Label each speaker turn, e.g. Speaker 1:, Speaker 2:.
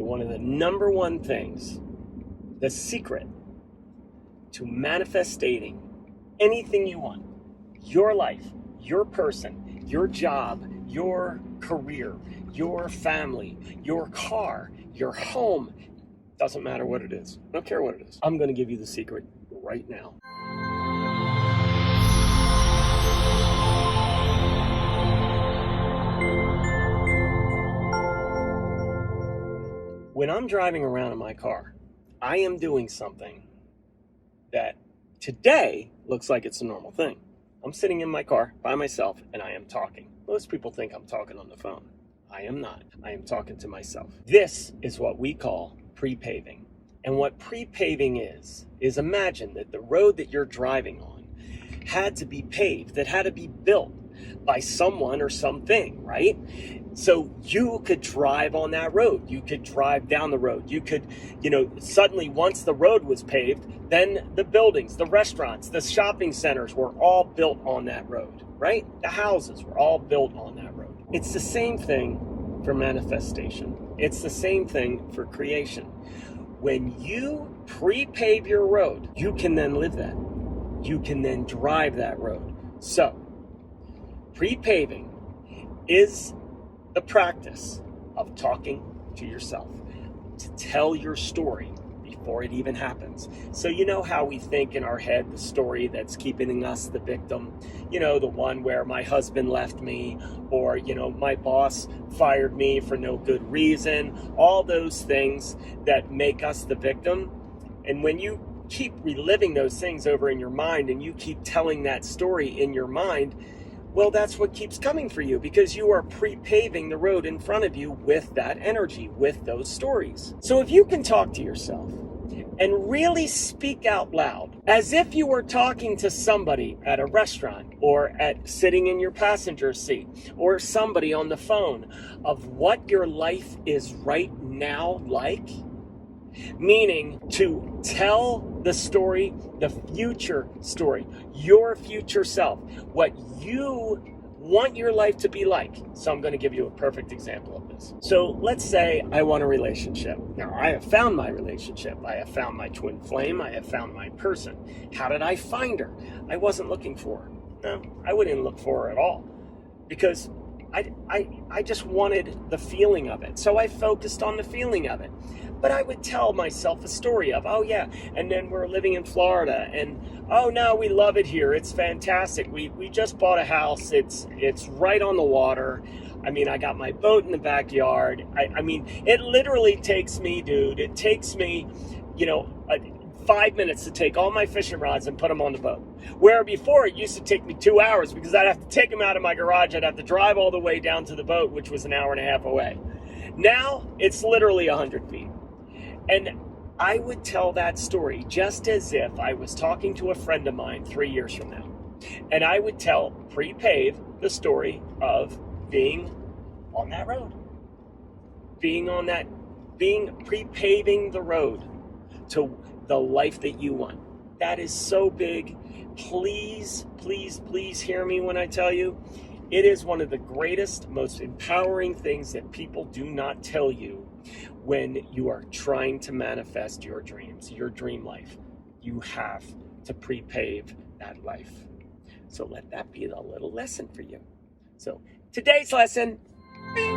Speaker 1: one of the number one things, the secret to manifesting anything you want, your life, your person, your job, your career, your family, your car, your home, doesn't matter what it is. I don't care what it is. I'm going to give you the secret right now. When I'm driving around in my car, I am doing something that today looks like it's a normal thing. I'm sitting in my car by myself and I am talking. Most people think I'm talking on the phone. I am not. I am talking to myself. This is what we call pre-paving. And what pre-paving is imagine that the road that you're driving on had to be paved, that had to be built by someone or something, right? So you could drive on that road. You could drive down the road. You could, suddenly once the road was paved, then the buildings, the restaurants, the shopping centers were all built on that road, right? The houses were all built on that road. It's the same thing for manifestation. It's the same thing for creation. When you pre-pave your road, you can then live that. You can then drive that road. So, pre-paving is the practice of talking to yourself, to tell your story before it even happens. So you know how we think in our head the story that's keeping us the victim, the one where my husband left me, or my boss fired me for no good reason, all those things that make us the victim. And when you keep reliving those things over in your mind and you keep telling that story in your mind, well, that's what keeps coming for you, because you are pre-paving the road in front of you with that energy, with those stories. So if you can talk to yourself and really speak out loud, as if you were talking to somebody at a restaurant or at sitting in your passenger seat or somebody on the phone, of what your life is right now like, meaning to tell the story, the future story, your future self, what you want your life to be like. So I'm going to give you a perfect example of this. So let's say I want a relationship. Now I have found my relationship. I have found my twin flame. I have found my person. How did I find her? I wasn't looking for her. No, I wouldn't look for her at all, because I just wanted the feeling of it. So I focused on the feeling of it. But I would tell myself a story of, oh yeah, and then we're living in Florida, and oh no, we love it here. It's fantastic. We just bought a house. It's right on the water. I mean, I got my boat in the backyard. I mean, it literally takes me, dude. It takes me, 5 minutes to take all my fishing rods and put them on the boat. Where before it used to take me 2 hours, because I'd have to take them out of my garage. I'd have to drive all the way down to the boat, which was an hour and a half away. Now it's literally 100 feet. And I would tell that story just as if I was talking to a friend of mine 3 years from now. And I would pre-pave the story of being on that road. Being pre-paving the road to the life that you want. That is so big. Please, please, please hear me when I tell you, it is one of the greatest, most empowering things that people do not tell you when you are trying to manifest your dreams, your dream life. You have to pre-pave that life. So let that be the little lesson for you. So today's lesson, bing,